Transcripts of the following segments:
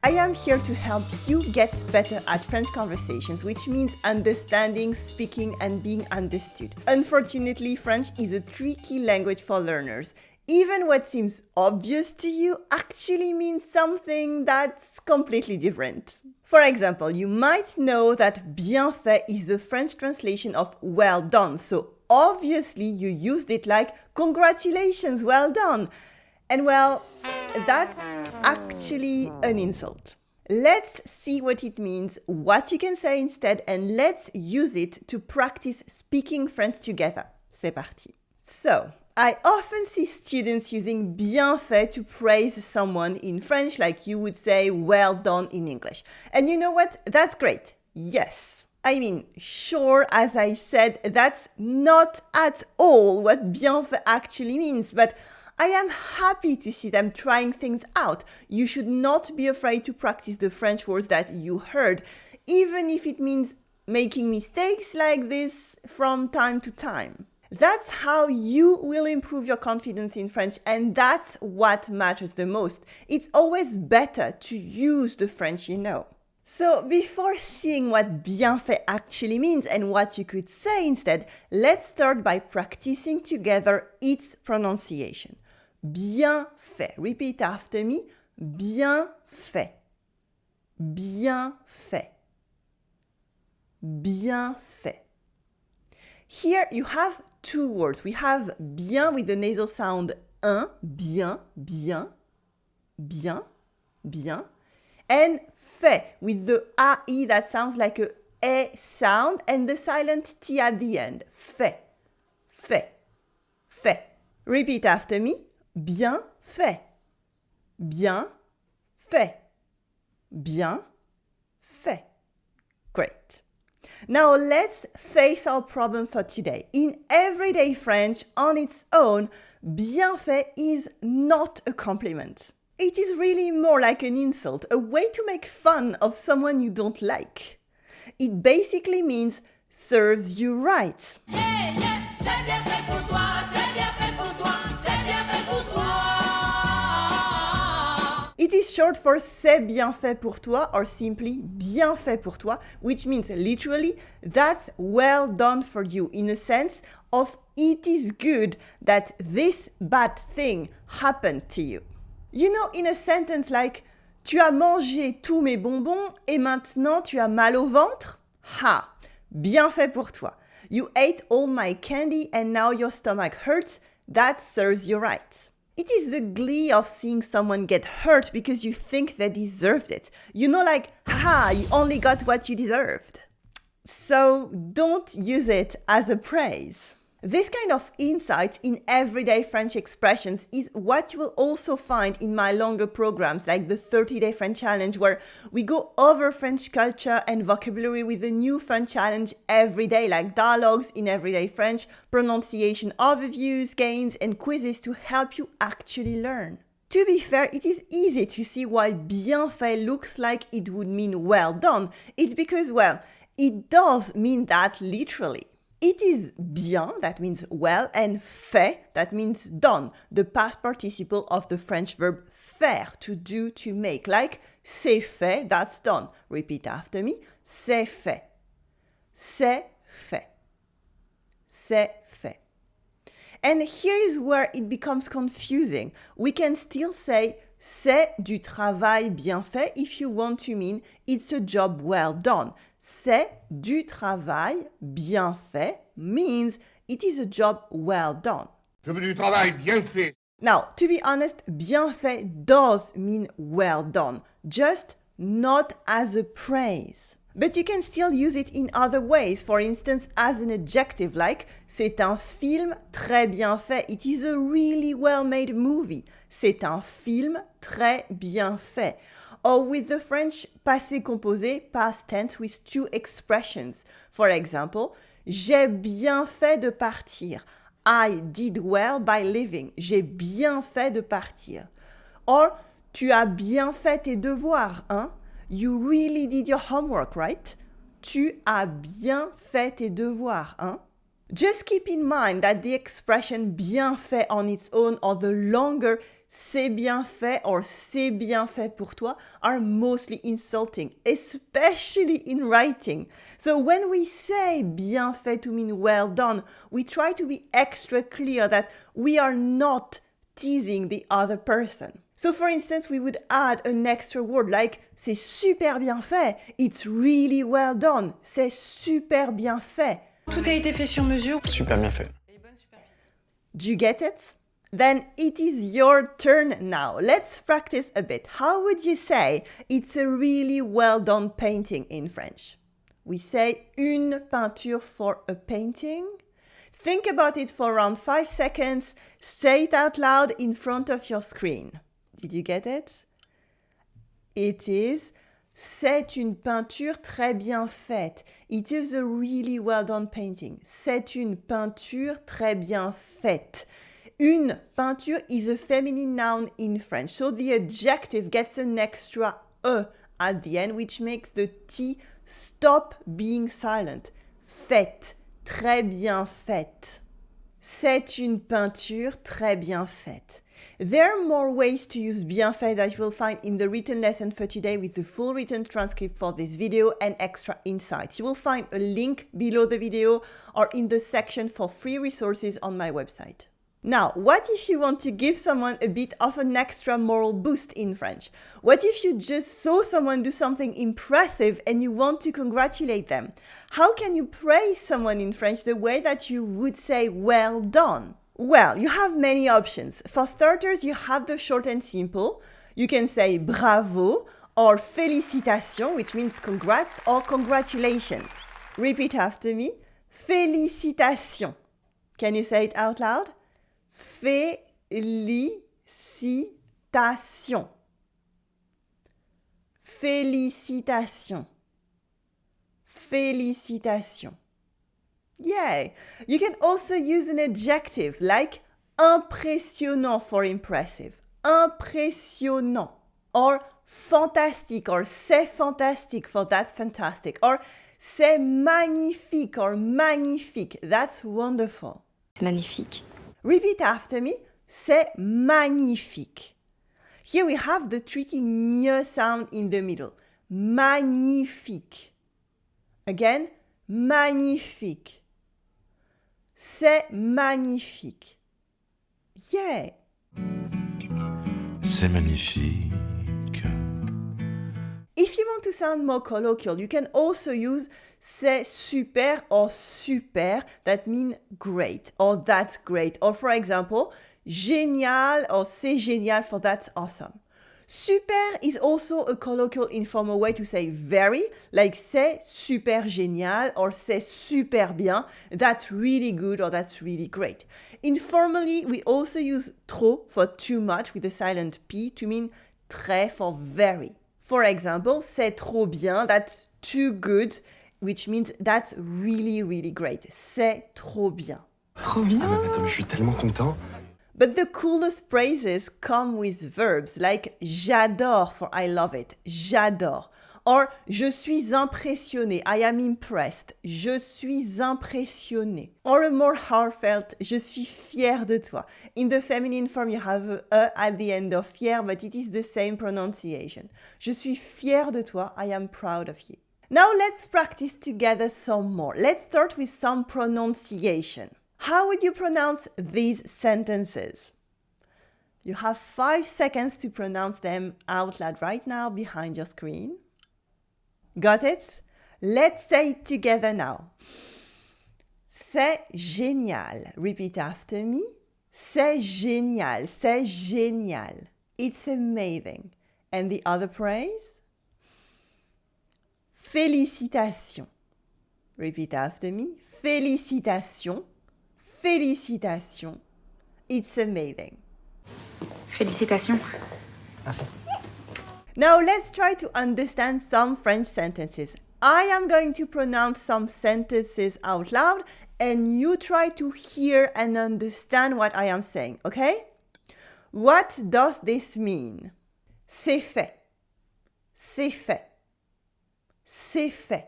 I am here to help you get better at French conversations, which means understanding, speaking, and being understood. Unfortunately, French is a tricky language for learners. Even what seems obvious to you actually means something that's completely different. For example, you might know that bien fait is the French translation of well done, so obviously you used it like congratulations, well done. And well, that's actually an insult. Let's see what it means, what you can say instead, and let's use it to practice speaking French together. C'est parti. So, I often see students using bien fait to praise someone in French, like you would say well done in English. And you know what? That's great. Yes. I mean, sure, as I said, that's not at all what bien fait actually means, but I am happy to see them trying things out. You should not be afraid to practice the French words that you heard, even if it means making mistakes like this from time to time. That's how you will improve your confidence in French, and that's what matters the most. It's always better to use the French you know. So before seeing what bien fait actually means and what you could say instead, let's start by practicing together its pronunciation. Bien fait. Repeat after me. Bien fait. Bien fait. Bien fait. Here you have two words. We have bien with the nasal sound un, bien, bien, bien, bien, and fait with the ai that sounds like a e sound and the silent t at the end. Fait, fait, fait. Repeat after me. Bien fait. Bien fait. Bien fait. Great. Now let's face our problem for today. In everyday French, on its own, bien fait is not a compliment. It is really more like an insult, a way to make fun of someone you don't like. It basically means serves you right. Hey, yeah, c'est bien fait pour toi, c'est bien fait pour toi, c'est bien fait pour toi. It is short for c'est bien fait pour toi or simply bien fait pour toi, which means literally that's well done for you in a sense of it is good that this bad thing happened to you. You know, in a sentence like tu as mangé tous mes bonbons et maintenant tu as mal au ventre? Ha! Bien fait pour toi. You ate all my candy and now your stomach hurts. That serves you right. It is the glee of seeing someone get hurt because you think they deserved it. You know, like, haha, you only got what you deserved. So don't use it as a praise. This kind of insight in everyday French expressions is what you will also find in my longer programs like the 30-day French challenge, where we go over French culture and vocabulary with a new fun challenge every day, like dialogues in everyday French, pronunciation overviews, games, and quizzes to help you actually learn. To be fair, it is easy to see why bien fait looks like it would mean well done. It's because, well, it does mean that literally. It is bien, that means well, and fait, that means done, the past participle of the French verb faire, to do, to make, like c'est fait, that's done. Repeat after me. C'est fait. C'est fait. C'est fait. And here is where it becomes confusing. We can still say c'est du travail bien fait if you want to mean it's a job well done. C'est du travail bien fait means it is a job well done. Je veux du travail bien fait. Now, to be honest, bien fait does mean well done, just not as a praise. But you can still use it in other ways, for instance, as an adjective like c'est un film très bien fait. It is a really well-made movie. C'est un film très bien fait. Or with the French passé composé, past tense with two expressions. For example, j'ai bien fait de partir. I did well by leaving. J'ai bien fait de partir. Or, tu as bien fait tes devoirs, hein? You really did your homework, right? Tu as bien fait tes devoirs, hein? Just keep in mind that the expression bien fait on its own or the longer c'est bien fait or c'est bien fait pour toi are mostly insulting, especially in writing. So when we say bien fait to mean well done, we try to be extra clear that we are not teasing the other person. So for instance, we would add an extra word like c'est super bien fait, it's really well done, c'est super bien fait. Tout a été fait sur mesure. Super bien fait. Do you get it? Then it is your turn now. Let's practice a bit. How would you say it's a really well done painting in French? We say une peinture for a painting. Think about it for around 5 seconds. Say it out loud in front of your screen. Did you get it? It is c'est une peinture très bien faite. It is a really well done painting. C'est une peinture très bien faite. Une peinture is a feminine noun in French, so the adjective gets an extra E at the end, which makes the T stop being silent. Faite, très bien faite. C'est une peinture très bien faite. There are more ways to use bien fait that you will find in the written lesson for today with the full written transcript for this video and extra insights. You will find a link below the video or in the section for free resources on my website. Now, what if you want to give someone a bit of an extra moral boost in French? What if you just saw someone do something impressive and you want to congratulate them? How can you praise someone in French the way that you would say well done? Well, you have many options. For starters, you have the short and simple. You can say bravo or félicitations, which means congrats or congratulations. Repeat after me. Félicitations. Can you say it out loud? Félicitations. Félicitations. Félicitations. Yay! You can also use an adjective like impressionnant for impressive. Impressionnant. Or fantastique or c'est fantastique for that's fantastic. Or c'est magnifique or magnifique. That's wonderful. C'est magnifique. Repeat after me. C'est magnifique. Here we have the tricky ñ sound in the middle. Magnifique. Again, magnifique. C'est magnifique. Yeah! C'est magnifique. If you want to sound more colloquial, you can also use c'est super or super, that mean great or that's great. Or for example, génial or c'est génial for that's awesome. Super is also a colloquial informal way to say very, like c'est super génial or c'est super bien, that's really good or that's really great. Informally, we also use trop for too much with the silent P to mean très for very. For example, c'est trop bien, that's too good, which means that's really, really great. C'est trop bien. Trop bien. Ah mais attends, mais je suis tellement content. But the coolest phrases come with verbs like j'adore for I love it, j'adore. Or je suis impressionné, I am impressed, je suis impressionné. Or a more heartfelt, je suis fier de toi. In the feminine form you have a at the end of fier, but it is the same pronunciation. Je suis fier de toi, I am proud of you. Now let's practice together some more. Let's start with some pronunciation. How would you pronounce these sentences? You have 5 seconds to pronounce them out loud right now behind your screen. Got it? Let's say it together now. C'est génial. Repeat after me. C'est génial. C'est génial. It's amazing. And the other phrase? Félicitations. Repeat after me. Félicitations. Félicitations. It's amazing. Félicitations. Merci. Now let's try to understand some French sentences. I am going to pronounce some sentences out loud and you try to hear and understand what I am saying, okay? What does this mean? C'est fait. C'est fait. C'est fait.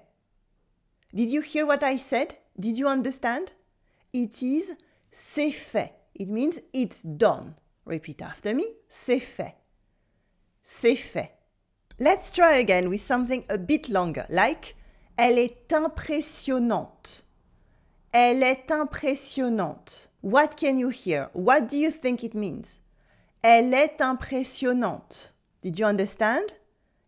Did you hear what I said? Did you understand? It is c'est fait. It means it's done. Repeat after me. C'est fait. C'est fait. Let's try again with something a bit longer, like elle est impressionnante. Elle est impressionnante. What can you hear? What do you think it means? Elle est impressionnante. Did you understand?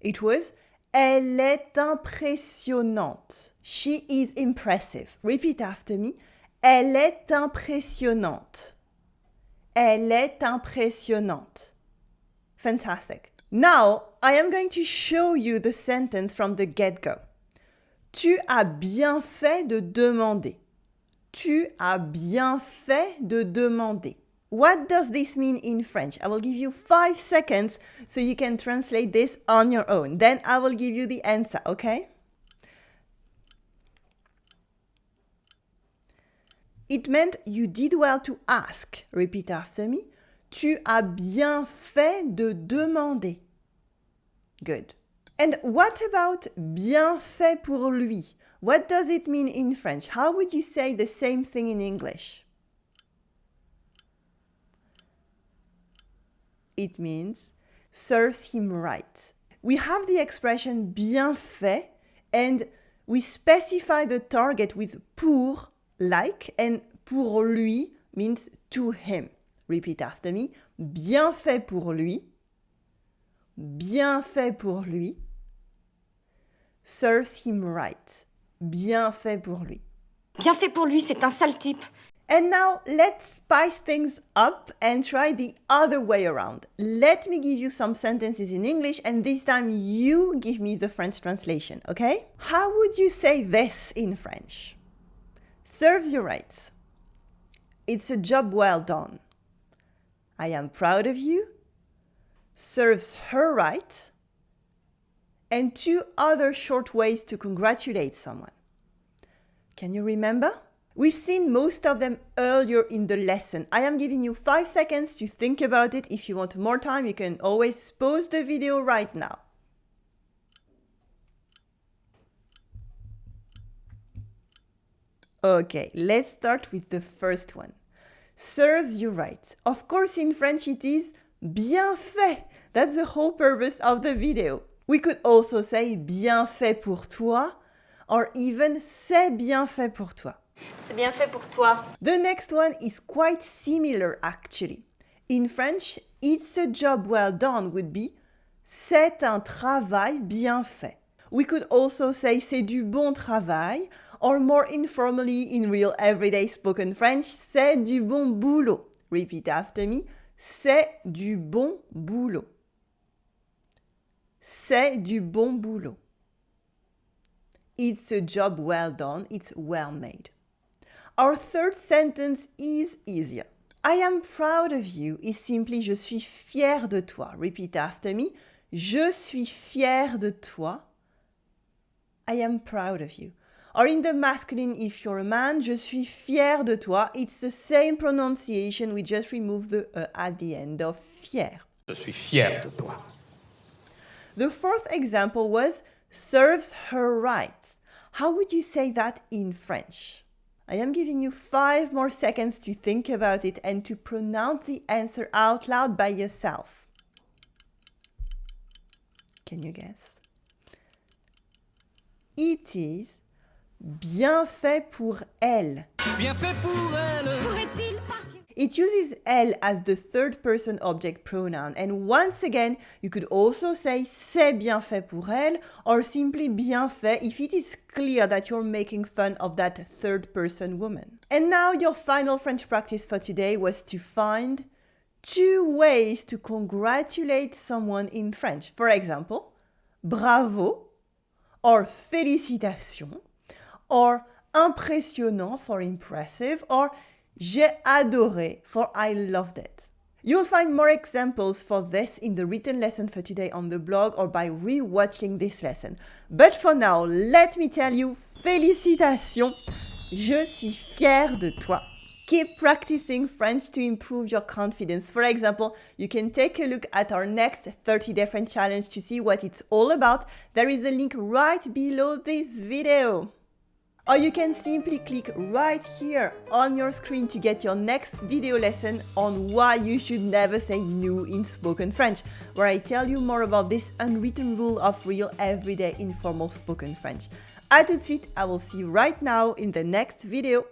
It was elle est impressionnante. She is impressive. Repeat after me. Elle est impressionnante. Elle est impressionnante. Fantastic. Now, I am going to show you the sentence from the get-go. Tu as bien fait de demander. Tu as bien fait de demander. What does this mean in French? I will give you 5 seconds so you can translate this on your own. Then I will give you the answer, okay? It meant you did well to ask. Repeat after me. Tu as bien fait de demander. Good. And what about bien fait pour lui? What does it mean in French? How would you say the same thing in English? It means serves him right. We have the expression bien fait and we specify the target with pour, like, and pour lui means to him. Repeat after me. Bien fait pour lui. Bien fait pour lui. Serves him right. Bien fait pour lui. Bien fait pour lui, c'est un sale type. And now let's spice things up and try the other way around. Let me give you some sentences in English and this time you give me the French translation, okay? How would you say this in French? Serves you right. It's a job well done. I am proud of you. Serves her right. And 2 other short ways to congratulate someone. Can you remember? We've seen most of them earlier in the lesson. I am giving you 5 seconds to think about it. If you want more time, you can always pause the video right now. Okay, let's start with the first one. Serves you right. Of course, in French it is bien fait. That's the whole purpose of the video. We could also say bien fait pour toi or even c'est bien fait pour toi. C'est bien fait pour toi. The next one is quite similar actually. In French, it's a job well done would be c'est un travail bien fait. We could also say c'est du bon travail or more informally in real everyday spoken French, c'est du bon boulot. Repeat after me. C'est du bon boulot. C'est du bon boulot. It's a job well done. It's well made. Our third sentence is easier. I am proud of you is simply je suis fier de toi. Repeat after me. Je suis fier de toi. I am proud of you. Or in the masculine, if you're a man, je suis fier de toi. It's the same pronunciation, we just remove the at the end of fier. Je suis fier de toi. The fourth example was serves her right. How would you say that in French? I am giving you 5 more seconds to think about it and to pronounce the answer out loud by yourself. Can you guess? It is bien fait pour elle. Bien fait pour elle. Pourrait-il partir? It uses elle as the third person object pronoun. And once again, you could also say c'est bien fait pour elle or simply bien fait if it is clear that you're making fun of that third person woman. And now your final French practice for today was to find 2 ways to congratulate someone in French. For example, bravo or félicitations or impressionnant for impressive or j'ai adoré for I loved it. You'll find more examples for this in the written lesson for today on the blog or by re-watching this lesson. But for now, let me tell you, félicitations! Je suis fière de toi. Keep practicing French to improve your confidence. For example, you can take a look at our next 30-day French challenge to see what it's all about. There is a link right below this video. Or you can simply click right here on your screen to get your next video lesson on why you should never say no in spoken French, where I tell you more about this unwritten rule of real everyday informal spoken French. À tout de suite, I will see you right now in the next video.